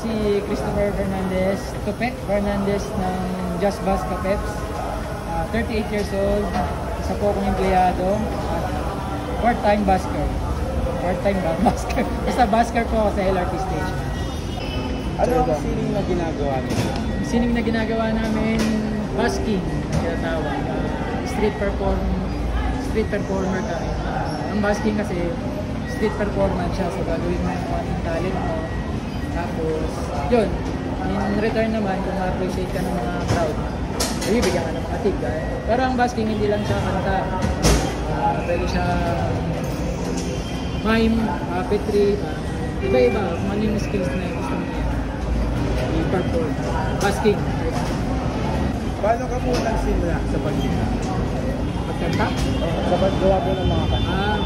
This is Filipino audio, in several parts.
si Christopher Fernandez, Tupet Fernandez ng Just Bus Capeps. 38 years old, isa po akong empleyado at part-time busker. Part-time ba? Busker. Basta busker po ako sa LRT station. Ano ang sining na ginagawa niyo? Sining na ginagawa namin, busking, tinatawag. Street performer kami. Ang busking kasi, street performance siya. So gagawin mo yung talent mo. Tapos, yun. In return naman, kung ma-appreciate ka ng mga crowd, bibigyan ka ng mga tip. Pero ang busking, hindi lang siya kanta. Pwede siya mime, puppetry, iba-iba. Kung ano yung skills na gusto mo niya. I-perform. Busking. Paano ka po nagsimula sa pagkita? Pagkanta? Sa paggawa po ng mga kanta?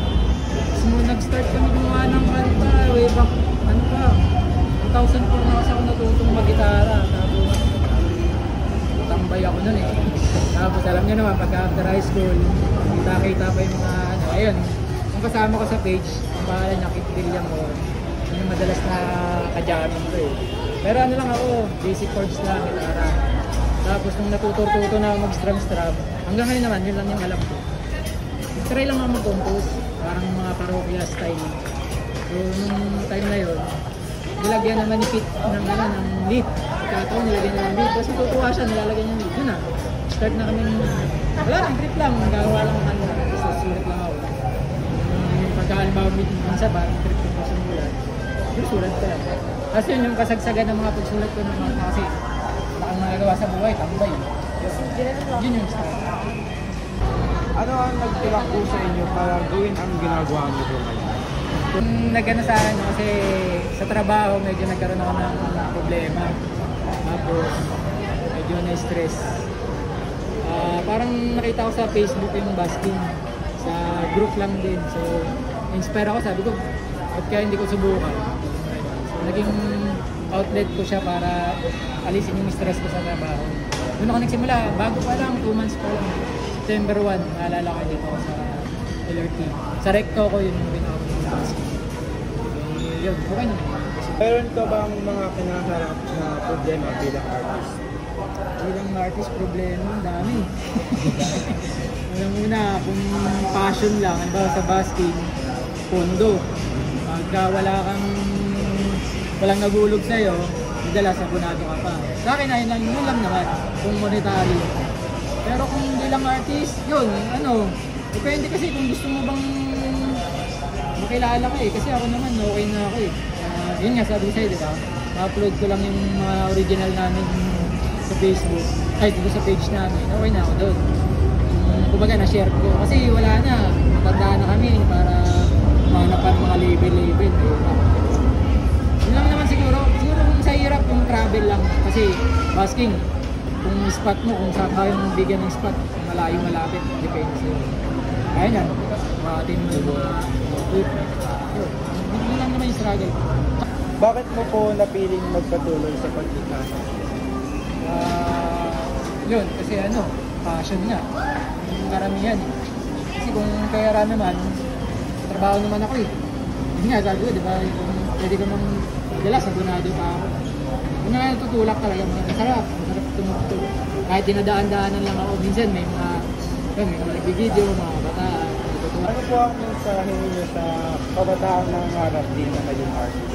Nag-start kami gumawa ng kanta. Way back, 2004 na kasi ako natutong mag-gitara. Tapos, tambay ako nun eh. Tapos alam niyo naman, pagka after high school, kita-kita pa yung mga ayun. Ang kasama ko sa page, ang pangalan niya, Kit William mo. Yun yung madalas na ka-jamming ko eh. Pero ano lang ako, basic chords lang, gitara. Tapos nung natututo na mag-strum, hanggang ngayon naman, yun lang yung alam ko. Try lang ako mag-compose, parang mga parokya style. So nung time na yun, nilagyan naman ni Kit ng lead. Kataon, nilagyan niya ng lead. Tapos natutuwa siya, nilalagyan niya ng lead. Yun na, start na kami, wala lang, trip lang, gagawa lang ako kanina. Tapos sulat lang ako. Yung pagkahalimbawa minsan ba, trip ko sa mulat. Yung sulat ko lang. Tapos yun yung kasagsagan ng mga pagsulat ko ng mga kasi ang magagawa sa buhay, tambay. Yun yung start. Ano ang nagtulak po sa inyo para gawin ang ginagawa niyo po ngayon? Kung nagano sa akin kasi sa trabaho medyo nagkaroon ako ng problema. Tapos medyo na-stress. Parang nakita ko sa Facebook yung busking. Sa group lang din. So inspire ako, sabi ko, ba't kaya hindi ko subukan? So naging outlet ko siya para alisin yung stress ko sa trabaho. Doon ako nagsimula, bago pa lang, 2 months pa lang. September 1, naalala ko dito ako sa LRT. Sa recto ko yun yung ginawa ko ng busking. Yun, okay naman. Meron ka bang mga kinaharap na problema bilang artist? Bilang artist, problema, ang dami. Una, kung passion lang, halimbawa sa busking, pondo. Pagka walang nagulog sa'yo, madalas abonado ka pa. Sa akin, ayun lang naman, kung monetary. Pero kung hindi lang artist, yun, depende kasi kung gusto mo bang makilala ka eh. Kasi ako naman, okay na ako eh. Yun nga, sabi ko sa'yo, diba? Ma-upload ko lang yung mga original namin sa Facebook. Ay, dito sa page namin. Okay na ako doon. Kumbaga, na-share ko. Kasi wala na. Matanda na kami para mahanapan mga label. Yun lang naman siguro. Siguro kung sa hirap, yung travel lang. Kasi busking, kung spot mo, kung saan ka yung bigyan ng spot, malayo, malapit, depende sa'yo. Kaya yan. Makatin mo yung mga trip. Yun lang naman yung struggle. Bakit mo po napiling magpatuloy sa pagkikasa? Yun, kasi passion nga. Yung karamihan eh. Kasi kung kaya naman, trabaho naman ako eh. Yun nga, sabi ko, di ba, pwede ka mang madalas, abonado pa ako. Kung natutulak talaga, masarap tumutulak. Kahit dinadaan-daanan lang ako, minsan may mga nag-video, mga bataan. Ano po ang mensahe niyo sa kabataang nangangarap din na maging artist?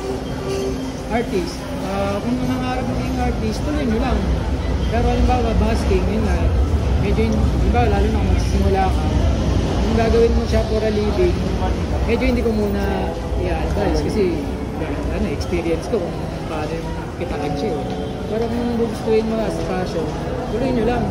Artist? Kung nangangarap maging artist, tuloy nyo lang. Pero halimbawa, busking, yun nga, medyo halimbawa, lalo na kung magsisimula ka, kung gagawin mo siya for a living, medyo hindi ko muna i-advise kasi experience ko kung paano yung kitain siya. Pero kung gustuin mo as passion, tuloy nyo lang.